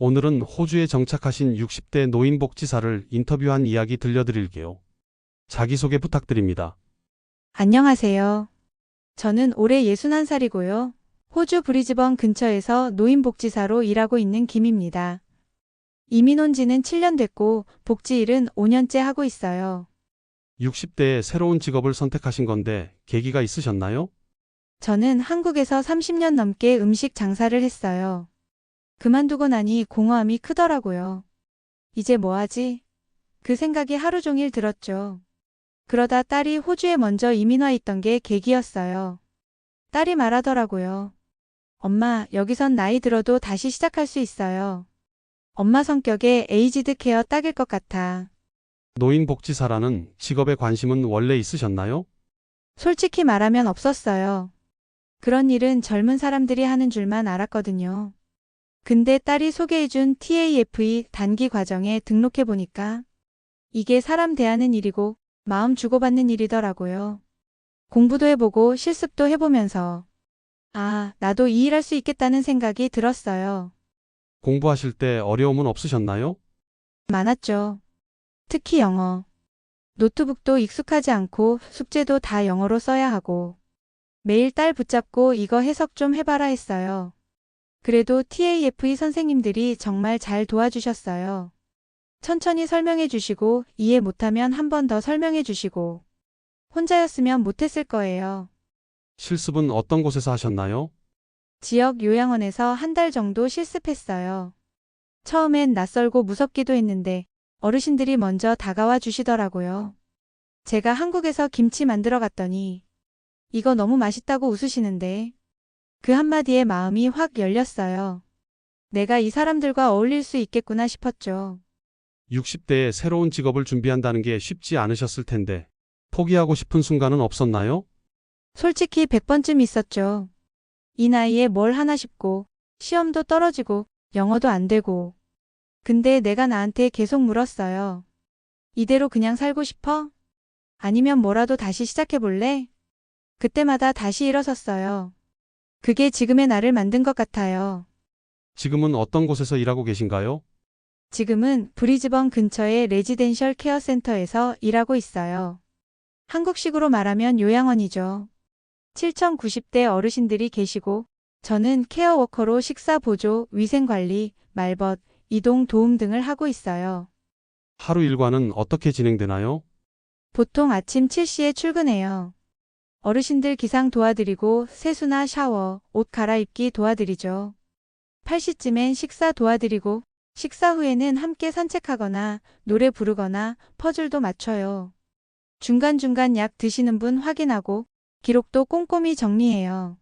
오늘은 호주에 정착하신 60대 노인복지사를 인터뷰한 이야기 들려드릴게요. 자기소개 부탁드립니다. 안녕하세요. 저는 올해 61살이고요. 호주 브리즈번 근처에서 노인복지사로 일하고 있는 김입니다. 이민 온 지는 7년 됐고 복지 일은 5년째 하고 있어요. 60대에 새로운 직업을 선택하신 건데 계기가 있으셨나요? 저는 한국에서 30년 넘게 음식 장사를 했어요. 그만두고 나니 공허함이 크더라고요. 이제 뭐 하지? 그 생각이 하루 종일 들었죠. 그러다 딸이 호주에 먼저 이민 와 있던 게 계기였어요. 딸이 말하더라고요. 엄마, 여기선 나이 들어도 다시 시작할 수 있어요. 엄마 성격에 에이지드 케어 딱일 것 같아. 노인복지사라는 직업에 관심은 원래 있으셨나요? 솔직히 말하면 없었어요. 그런 일은 젊은 사람들이 하는 줄만 알았거든요. 근데 딸이 소개해준 TAFE 단기 과정에 등록해보니까 이게 사람 대하는 일이고 마음 주고받는 일이더라고요. 공부도 해보고 실습도 해보면서 아, 나도 이 일 할 수 있겠다는 생각이 들었어요. 공부하실 때 어려움은 없으셨나요? 많았죠. 특히 영어. 노트북도 익숙하지 않고 숙제도 다 영어로 써야 하고 매일 딸 붙잡고 이거 해석 좀 해봐라 했어요. 그래도 TAFE 선생님들이 정말 잘 도와주셨어요. 천천히 설명해 주시고 이해 못하면 한 번 더 설명해 주시고 혼자였으면 못했을 거예요. 실습은 어떤 곳에서 하셨나요? 지역 요양원에서 한 달 정도 실습했어요. 처음엔 낯설고 무섭기도 했는데 어르신들이 먼저 다가와 주시더라고요. 제가 한국에서 김치 만들어 갔더니 이거 너무 맛있다고 웃으시는데 그 한마디에 마음이 확 열렸어요. 내가 이 사람들과 어울릴 수 있겠구나 싶었죠. 60대에 새로운 직업을 준비한다는 게 쉽지 않으셨을 텐데 포기하고 싶은 순간은 없었나요? 솔직히 100번쯤 있었죠. 이 나이에 뭘 하나 싶고 시험도 떨어지고 영어도 안 되고 근데 내가 나한테 계속 물었어요. 이대로 그냥 살고 싶어? 아니면 뭐라도 다시 시작해 볼래? 그때마다 다시 일어섰어요. 그게 지금의 나를 만든 것 같아요. 지금은 어떤 곳에서 일하고 계신가요? 지금은 브리즈번 근처의 레지덴셜 케어 센터에서 일하고 있어요. 한국식으로 말하면 요양원이죠. 7,090대 어르신들이 계시고 저는 케어워커로 식사 보조, 위생관리, 말벗, 이동 도움 등을 하고 있어요. 하루 일과는 어떻게 진행되나요? 보통 아침 7시에 출근해요. 어르신들 기상 도와드리고 세수나 샤워, 옷 갈아입기 도와드리죠. 8시쯤엔 식사 도와드리고 식사 후에는 함께 산책하거나 노래 부르거나 퍼즐도 맞춰요. 중간중간 약 드시는 분 확인하고 기록도 꼼꼼히 정리해요.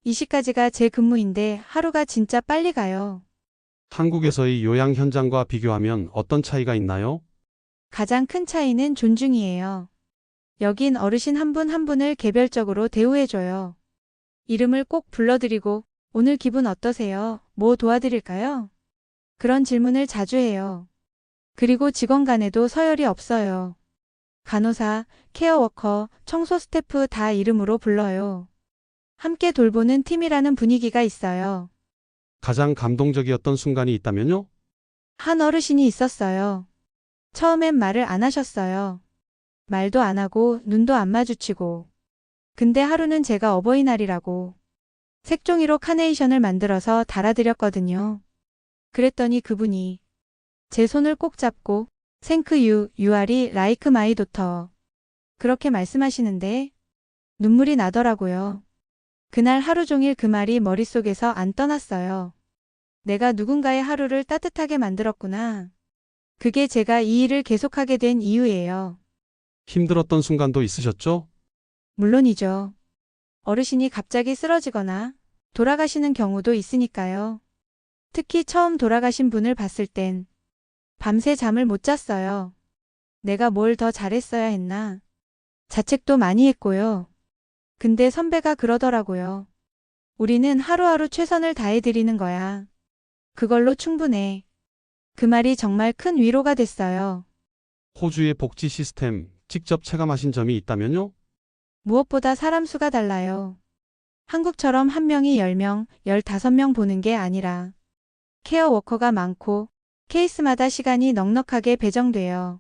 이 시까지가 제 근무인데 하루가 진짜 빨리 가요. 한국에서의 요양 현장과 비교하면 어떤 차이가 있나요? 가장 큰 차이는 존중이에요. 여긴 어르신 한 분 한 분을 개별적으로 대우해줘요. 이름을 꼭 불러드리고 오늘 기분 어떠세요? 뭐 도와드릴까요? 그런 질문을 자주 해요. 그리고 직원 간에도 서열이 없어요. 간호사, 케어워커, 청소 스태프 다 이름으로 불러요. 함께 돌보는 팀이라는 분위기가 있어요. 가장 감동적이었던 순간이 있다면요? 한 어르신이 있었어요. 처음엔 말을 안 하셨어요. 말도 안 하고 눈도 안 마주치고. 근데 하루는 제가 어버이날이라고 색종이로 카네이션을 만들어서 달아드렸거든요. 그랬더니 그분이 제 손을 꼭 잡고 Thank you, you are like my daughter. 그렇게 말씀하시는데 눈물이 나더라고요. 그날 하루 종일 그 말이 머릿속에서 안 떠났어요. 내가 누군가의 하루를 따뜻하게 만들었구나. 그게 제가 이 일을 계속하게 된 이유예요. 힘들었던 순간도 있으셨죠? 물론이죠. 어르신이 갑자기 쓰러지거나 돌아가시는 경우도 있으니까요. 특히 처음 돌아가신 분을 봤을 땐 밤새 잠을 못 잤어요. 내가 뭘 더 잘했어야 했나? 자책도 많이 했고요. 근데 선배가 그러더라고요. 우리는 하루하루 최선을 다해드리는 거야. 그걸로 충분해. 그 말이 정말 큰 위로가 됐어요. 호주의 복지 시스템 직접 체감하신 점이 있다면요? 무엇보다 사람 수가 달라요. 한국처럼 한 명이 10명, 15명 보는 게 아니라 케어 워커가 많고 케이스마다 시간이 넉넉하게 배정돼요.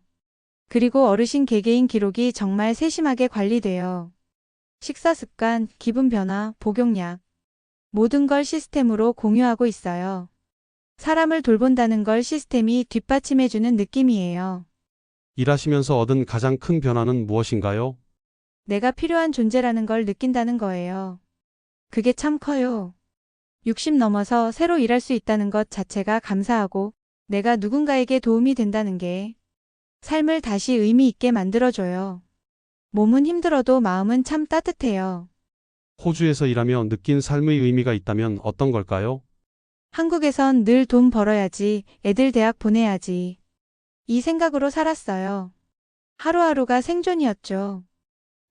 그리고 어르신 개개인 기록이 정말 세심하게 관리돼요. 식사 습관, 기분 변화, 복용약, 모든 걸 시스템으로 공유하고 있어요. 사람을 돌본다는 걸 시스템이 뒷받침해주는 느낌이에요. 일하시면서 얻은 가장 큰 변화는 무엇인가요? 내가 필요한 존재라는 걸 느낀다는 거예요. 그게 참 커요. 60 넘어서 새로 일할 수 있다는 것 자체가 감사하고 내가 누군가에게 도움이 된다는 게 삶을 다시 의미 있게 만들어줘요. 몸은 힘들어도 마음은 참 따뜻해요. 호주에서 일하며 느낀 삶의 의미가 있다면 어떤 걸까요? 한국에선 늘 돈 벌어야지, 애들 대학 보내야지. 이 생각으로 살았어요. 하루하루가 생존이었죠.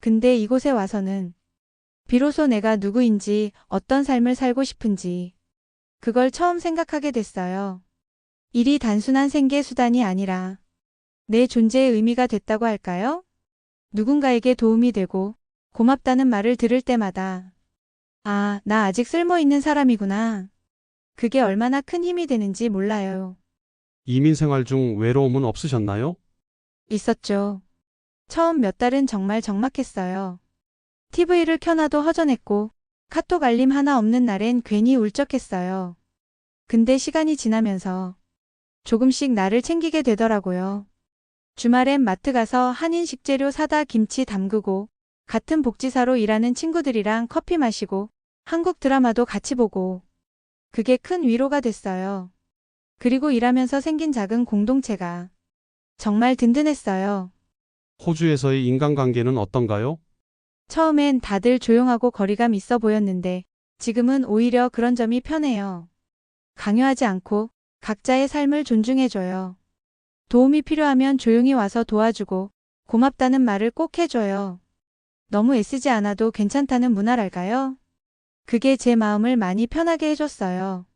근데 이곳에 와서는 비로소 내가 누구인지, 어떤 삶을 살고 싶은지, 그걸 처음 생각하게 됐어요. 일이 단순한 생계 수단이 아니라 내 존재의 의미가 됐다고 할까요? 누군가에게 도움이 되고 고맙다는 말을 들을 때마다 아, 나 아직 쓸모 있는 사람이구나. 그게 얼마나 큰 힘이 되는지 몰라요. 이민 생활 중 외로움은 없으셨나요? 있었죠. 처음 몇 달은 정말 적막했어요. TV를 켜놔도 허전했고 카톡 알림 하나 없는 날엔 괜히 울적했어요. 근데 시간이 지나면서 조금씩 나를 챙기게 되더라고요. 주말엔 마트 가서 한인 식재료 사다 김치 담그고 같은 복지사로 일하는 친구들이랑 커피 마시고 한국 드라마도 같이 보고 그게 큰 위로가 됐어요. 그리고 일하면서 생긴 작은 공동체가 정말 든든했어요. 호주에서의 인간관계는 어떤가요? 처음엔 다들 조용하고 거리감 있어 보였는데 지금은 오히려 그런 점이 편해요. 강요하지 않고 각자의 삶을 존중해줘요. 도움이 필요하면 조용히 와서 도와주고 고맙다는 말을 꼭 해줘요. 너무 애쓰지 않아도 괜찮다는 문화랄까요? 그게 제 마음을 많이 편하게 해줬어요.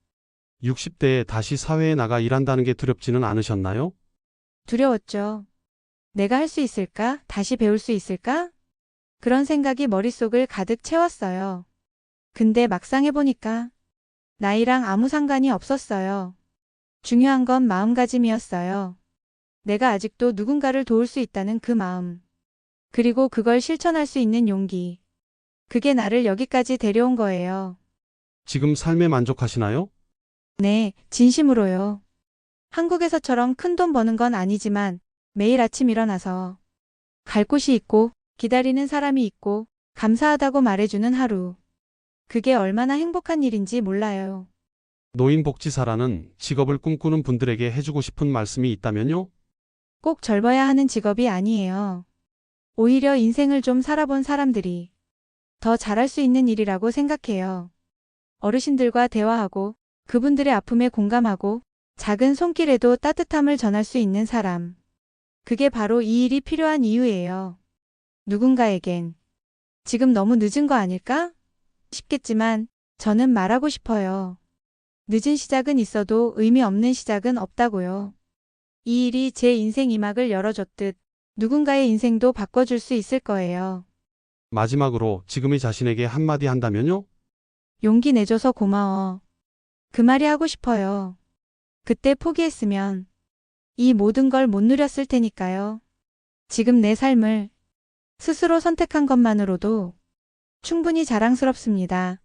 60대에 다시 사회에 나가 일한다는 게 두렵지는 않으셨나요? 두려웠죠. 내가 할 수 있을까? 다시 배울 수 있을까? 그런 생각이 머릿속을 가득 채웠어요. 근데 막상 해보니까 나이랑 아무 상관이 없었어요. 중요한 건 마음가짐이었어요. 내가 아직도 누군가를 도울 수 있다는 그 마음. 그리고 그걸 실천할 수 있는 용기. 그게 나를 여기까지 데려온 거예요. 지금 삶에 만족하시나요? 네, 진심으로요. 한국에서처럼 큰 돈 버는 건 아니지만 매일 아침 일어나서 갈 곳이 있고 기다리는 사람이 있고 감사하다고 말해주는 하루. 그게 얼마나 행복한 일인지 몰라요. 노인복지사라는 직업을 꿈꾸는 분들에게 해주고 싶은 말씀이 있다면요? 꼭 젊어야 하는 직업이 아니에요. 오히려 인생을 좀 살아본 사람들이 더 잘할 수 있는 일이라고 생각해요. 어르신들과 대화하고 그분들의 아픔에 공감하고 작은 손길에도 따뜻함을 전할 수 있는 사람. 그게 바로 이 일이 필요한 이유예요. 누군가에겐 지금 너무 늦은 거 아닐까? 싶겠지만 저는 말하고 싶어요. 늦은 시작은 있어도 의미 없는 시작은 없다고요. 이 일이 제 인생 이막을 열어줬듯 누군가의 인생도 바꿔줄 수 있을 거예요. 마지막으로 지금의 자신에게 한마디 한다면요? 용기 내줘서 고마워. 그 말이 하고 싶어요. 그때 포기했으면 이 모든 걸 못 누렸을 테니까요. 지금 내 삶을 스스로 선택한 것만으로도 충분히 자랑스럽습니다.